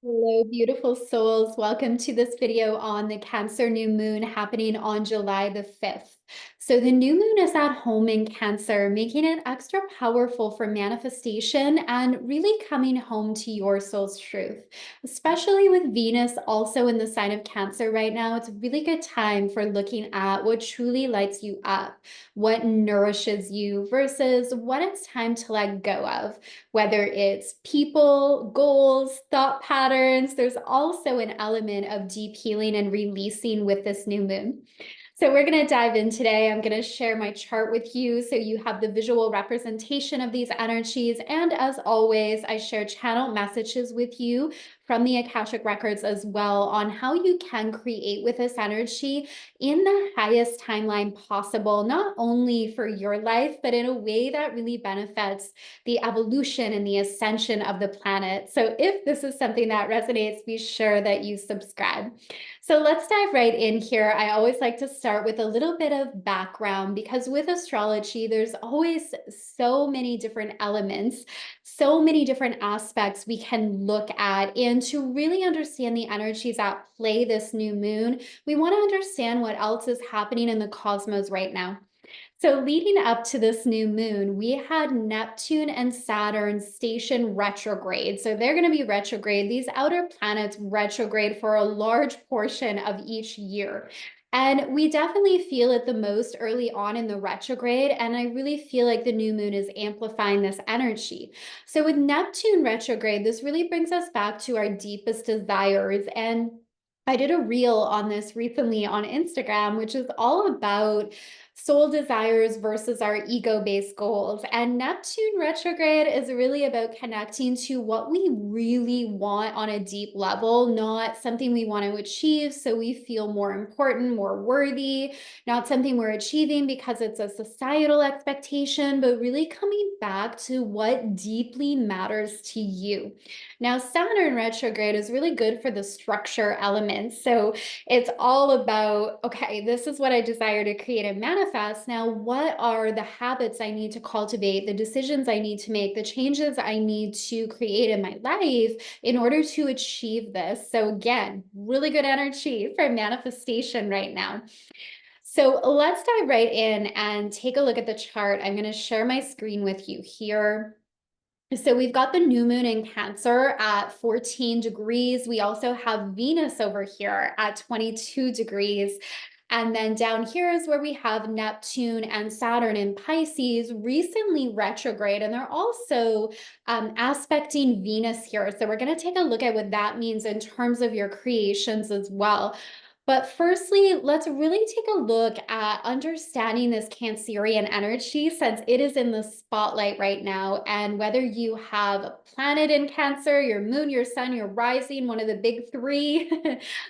Hello, beautiful souls. Welcome to this video on the Cancer new moon happening on July the 5th. So the new moon is at home in Cancer, making it extra powerful for manifestation and really coming home to your soul's truth. Especially with Venus also in the sign of Cancer right now, it's a really good time for looking at what truly lights you up, what nourishes you versus what it's time to let go of, whether it's people, goals, thought patterns. There's also an element of deep healing and releasing with this new moon. So we're going to dive in today. I'm going to share my chart with you so you have the visual representation of these energies. And as always, I share channel messages with you from the Akashic records as well on how you can create with this energy in the highest timeline possible, not only for your life, but in a way that really benefits the evolution and the ascension of the planet. So if this is something that resonates, be sure that you subscribe. So let's dive right in here. I always like to start with a little bit of background because with astrology, there's always so many different elements, so many different aspects we can look at. And to really understand the energies at play this new moon, we want to understand what else is happening in the cosmos right now. So leading up to this new moon, we had Neptune and Saturn station retrograde. So they're going to be retrograde, these outer planets retrograde for a large portion of each year. And we definitely feel it the most early on in the retrograde. And I really feel like the new moon is amplifying this energy. So with Neptune retrograde, this really brings us back to our deepest desires. And I did a reel on this recently on Instagram, which is all about soul desires versus our ego-based goals. And Neptune retrograde is really about connecting to what we really want on a deep level, not something we want to achieve so we feel more important, more worthy, not something we're achieving because it's a societal expectation, but really coming back to what deeply matters to you. Now, Saturn retrograde is really good for the structure elements. So it's all about, okay, this is what I desire to create and manifest. Now, what are the habits I need to cultivate, the decisions I need to make, the changes I need to create in my life in order to achieve this? So, again, really good energy for manifestation right now. So, let's dive right in and take a look at the chart. I'm going to share my screen with you here. So we've got the new moon in Cancer at 14 degrees. We also have Venus over here at 22 degrees. And then down here is where we have Neptune and Saturn in Pisces, recently retrograde, and they're also aspecting Venus here. So we're going to take a look at what that means in terms of your creations as well. But firstly, let's really take a look at understanding this Cancerian energy since it is in the spotlight right now. And whether you have a planet in Cancer, your moon, your sun, your rising, one of the big three,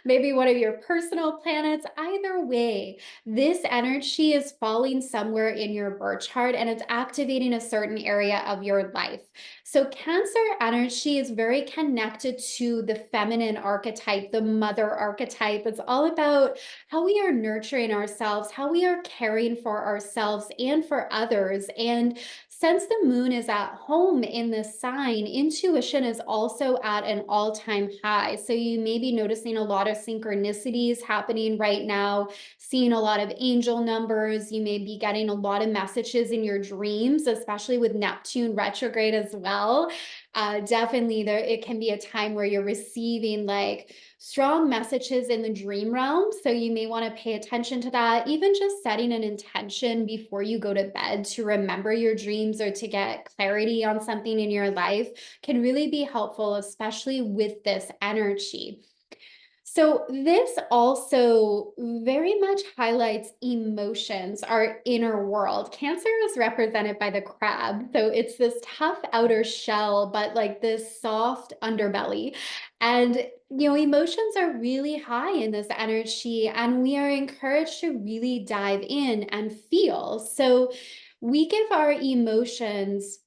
maybe one of your personal planets, either way, this energy is falling somewhere in your birth chart and it's activating a certain area of your life. So Cancer energy is very connected to the feminine archetype, the mother archetype. It's all about how we are nurturing ourselves, how we are caring for ourselves and for others. And since the moon is at home in this sign, intuition is also at an all-time high. So you may be noticing a lot of synchronicities happening right now, seeing a lot of angel numbers. You may be getting a lot of messages in your dreams, especially with Neptune retrograde as well. Definitely it can be a time where you're receiving like strong messages in the dream realm. So you may want to pay attention to that. Even just setting an intention before you go to bed to remember your dreams or to get clarity on something in your life can really be helpful, especially with this energy. So this also very much highlights emotions, our inner world. Cancer is represented by the crab. So it's this tough outer shell, but like this soft underbelly. And, emotions are really high in this energy, and we are encouraged to really dive in and feel. So we give our emotions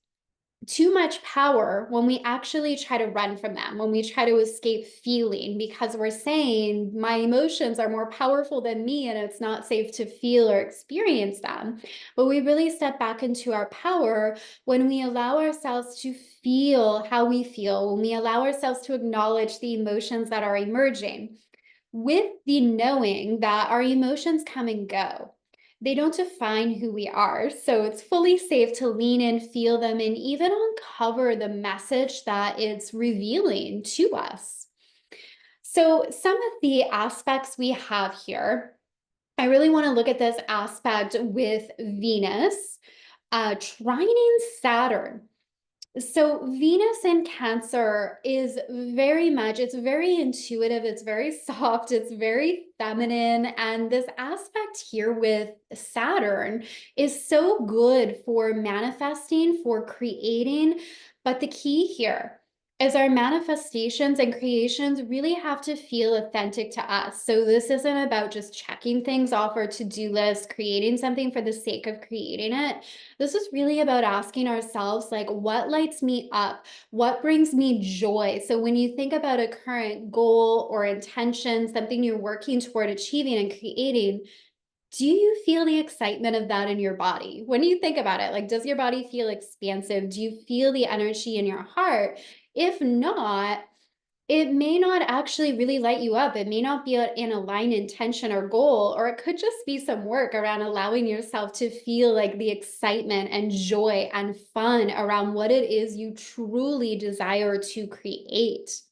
too much power when we actually try to run from them, when we try to escape feeling, because we're saying my emotions are more powerful than me and it's not safe to feel or experience them. But we really step back into our power when we allow ourselves to feel how we feel, when we allow ourselves to acknowledge the emotions that are emerging, with the knowing that our emotions come and go. They don't define who we are. So it's fully safe to lean in, feel them, and even uncover the message that it's revealing to us. So, some of the aspects we have here, I really want to look at this aspect with Venus trining Saturn. So Venus in Cancer is very much, it's very intuitive, it's very soft, it's very feminine. And this aspect here with Saturn is so good for manifesting, for creating. But the key here is our manifestations and creations really have to feel authentic to us. So this isn't about just checking things off our to-do list, creating something for the sake of creating it. This is really about asking ourselves, like, what lights me up? What brings me joy? So when you think about a current goal or intention, something you're working toward achieving and creating, do you feel the excitement of that in your body? When you think about it, like, does your body feel expansive? Do you feel the energy in your heart? If not, it may not actually really light you up. It may not be in aligned intention or goal, or it could just be some work around allowing yourself to feel like the excitement and joy and fun around what it is you truly desire to create.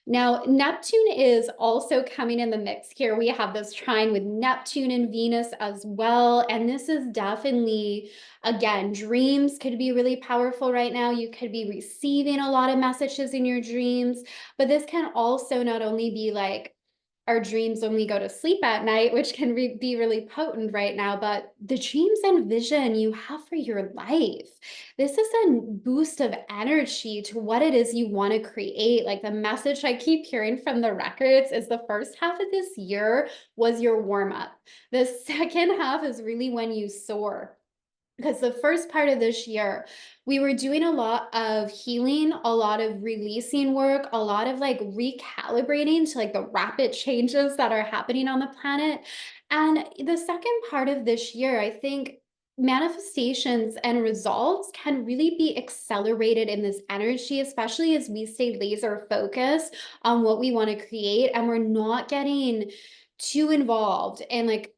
Now, Neptune is also coming in the mix here. We have this trine with Neptune and Venus as well. And this is definitely, again, dreams could be really powerful right now. You could be receiving a lot of messages in your dreams, but this can also not only be like our dreams when we go to sleep at night, which can be really potent right now, but the dreams and vision you have for your life. This is a boost of energy to what it is you want to create. Like the message I keep hearing from the records is the first half of this year was your warm up. The second half is really when you soar. Because the first part of this year, we were doing a lot of healing, a lot of releasing work, a lot of like recalibrating to like the rapid changes that are happening on the planet. And the second part of this year, I think manifestations and results can really be accelerated in this energy, especially as we stay laser focused on what we want to create and we're not getting too involved and like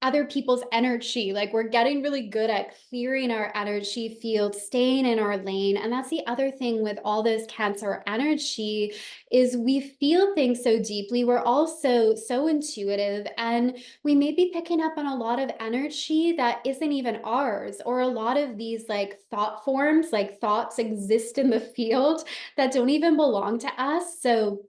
other people's energy. Like we're getting really good at clearing our energy field, staying in our lane. And that's the other thing with all this Cancer energy is we feel things so deeply. We're also so intuitive and we may be picking up on a lot of energy that isn't even ours, or a lot of these like thought forms, like thoughts exist in the field that don't even belong to us. So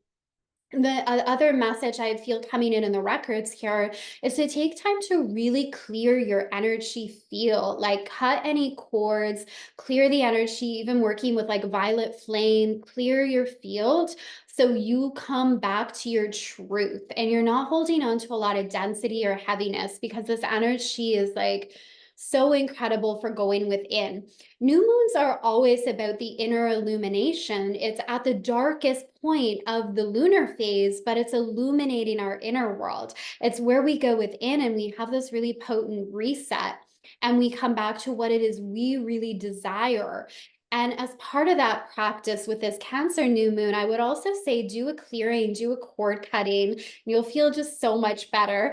the other message I feel coming in the records here is to take time to really clear your energy field, like cut any cords, clear the energy, even working with like violet flame, clear your field so you come back to your truth and you're not holding on to a lot of density or heaviness, because this energy is like so incredible for going within. New moons are always about the inner illumination. It's at the darkest point of the lunar phase, but it's illuminating our inner world. It's where we go within and we have this really potent reset and we come back to what it is we really desire. And as part of that practice with this Cancer new moon, I would also say do a clearing, do a cord cutting. You'll feel just so much better.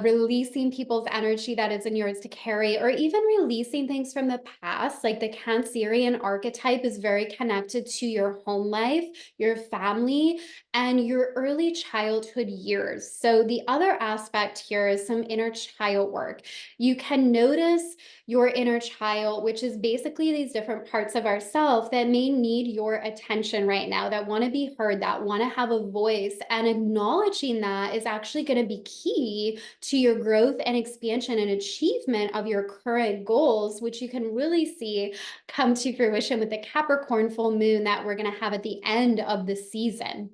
Releasing people's energy that isn't yours to carry, or even releasing things from the past. Like the Cancerian archetype is very connected to your home life, your family, and your early childhood years. So the other aspect here is some inner child work. You can notice your inner child, which is basically these different parts of ourselves that may need your attention right now, that want to be heard, that want to have a voice. And acknowledging that is actually going to be key to your growth and expansion and achievement of your current goals, which you can really see come to fruition with the Capricorn full moon that we're going to have at the end of the season.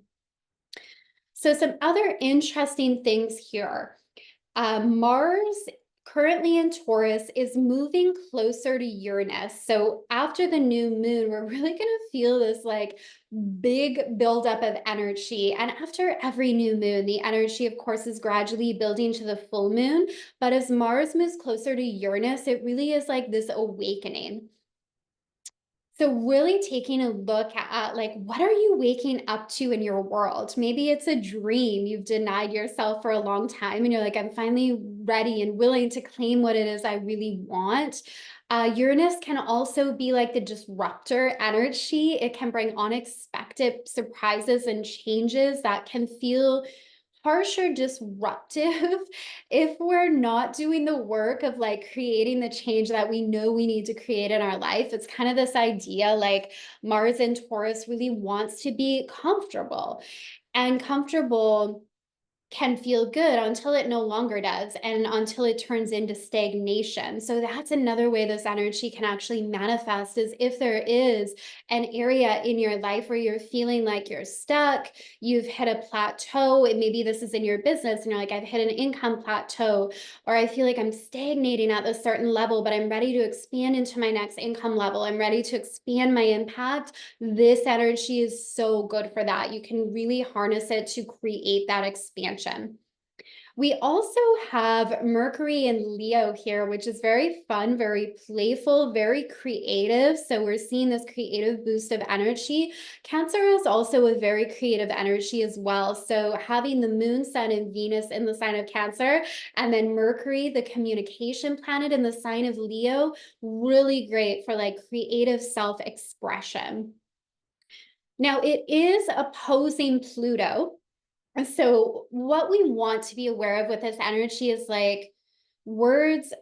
So some other interesting things here. Mars currently in Taurus is moving closer to Uranus. So after the new moon, we're really going to feel this like big buildup of energy. And after every new moon, the energy, of course, is gradually building to the full moon. But as Mars moves closer to Uranus, it really is like this awakening. So really taking a look at like, what are you waking up to in your world? Maybe it's a dream you've denied yourself for a long time and you're like, I'm finally ready and willing to claim what it is I really want. Uranus can also be like the disruptor energy. It can bring unexpected surprises and changes that can feel harsh or disruptive if we're not doing the work of like creating the change that we know we need to create in our life. It's kind of this idea like Mars in Taurus really wants to be comfortable, and comfortable can feel good until it no longer does and until it turns into stagnation. So that's another way this energy can actually manifest, is if there is an area in your life where you're feeling like you're stuck, you've hit a plateau, and maybe this is in your business and you're like, I've hit an income plateau, or I feel like I'm stagnating at a certain level, but I'm ready to expand into my next income level. I'm ready to expand my impact. This energy is so good for that. You can really harness it to create that expansion. We also have Mercury and Leo here, which is very fun, very playful, very creative. So we're seeing this creative boost of energy. Cancer is also a very creative energy as well. So having the moon, sun, and Venus in the sign of Cancer, and then Mercury, the communication planet, in the sign of Leo, really great for like creative self-expression. Now it is opposing Pluto. So what we want to be aware of with this energy is like words,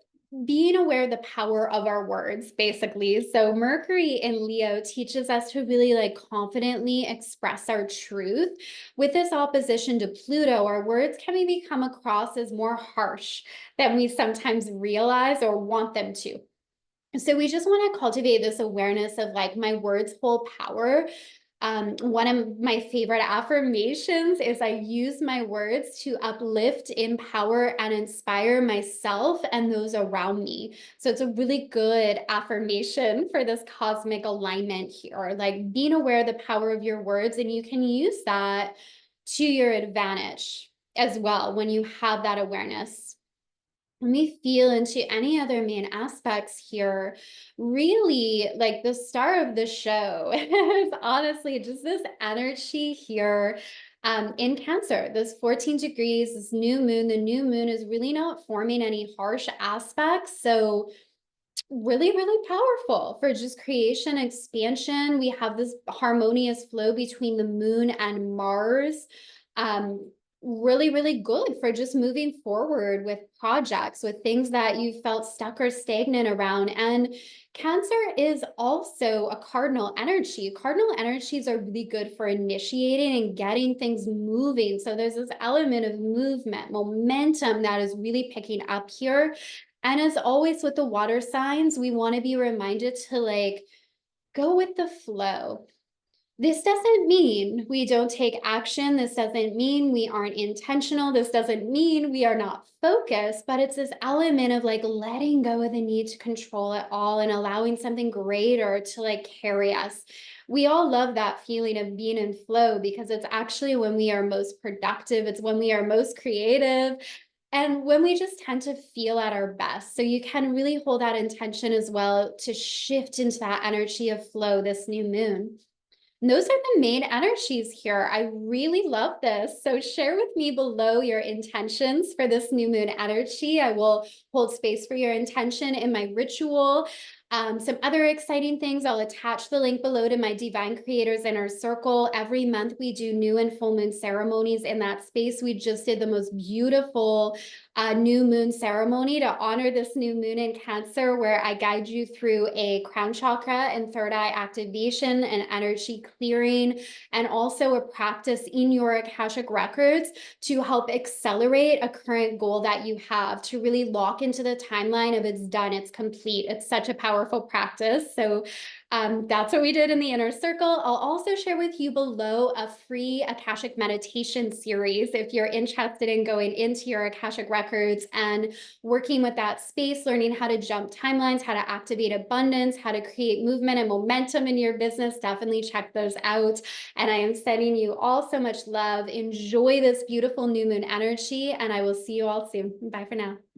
being aware of the power of our words, basically. So Mercury in Leo teaches us to really like confidently express our truth. With this opposition to Pluto, our words can maybe come across as more harsh than we sometimes realize or want them to. So we just want to cultivate this awareness of like, my words hold power. One of my favorite affirmations is I use my words to uplift, empower, and inspire myself and those around me. So it's a really good affirmation for this cosmic alignment here, like being aware of the power of your words, and you can use that to your advantage as well when you have that awareness. Let me feel into any other main aspects here. Really, like the star of the show is honestly just this energy here in Cancer. This 14 degrees, this new moon. The new moon is really not forming any harsh aspects. So really, really powerful for just creation, expansion. We have this harmonious flow between the moon and Mars. Really, really good for just moving forward with projects, with things that you felt stuck or stagnant around. And Cancer is also a cardinal energy. Cardinal energies are really good for initiating and getting things moving. So there's this element of movement, momentum that is really picking up here. And as always with the water signs, we want to be reminded to like go with the flow. This doesn't mean we don't take action. This doesn't mean we aren't intentional. This doesn't mean we are not focused, but it's this element of like letting go of the need to control it all and allowing something greater to like carry us. We all love that feeling of being in flow because it's actually when we are most productive. It's when we are most creative. And when we just tend to feel at our best. So you can really hold that intention as well to shift into that energy of flow this new moon. And those are the main energies here. I really love this. So share with me below your intentions for this new moon energy. I will hold space for your intention in my ritual. Some other exciting things, I'll attach the link below to my Divine Creators Inner Circle. Every month we do new and full moon ceremonies in that space. We just did the most beautiful new moon ceremony to honor this new moon in Cancer, where I guide you through a crown chakra and third eye activation and energy clearing, and also a practice in your Akashic records to help accelerate a current goal that you have, to really lock into the timeline of it's done, it's complete. It's such a powerful powerful practice. So that's what we did in the inner circle. I'll also share with you below a free Akashic meditation series if you're interested in going into your Akashic records and working with that space, learning how to jump timelines, how to activate abundance, how to create movement and momentum in your business. Definitely check those out. And I am sending you all so much love. Enjoy this beautiful new moon energy, and I will see you all soon. Bye for now.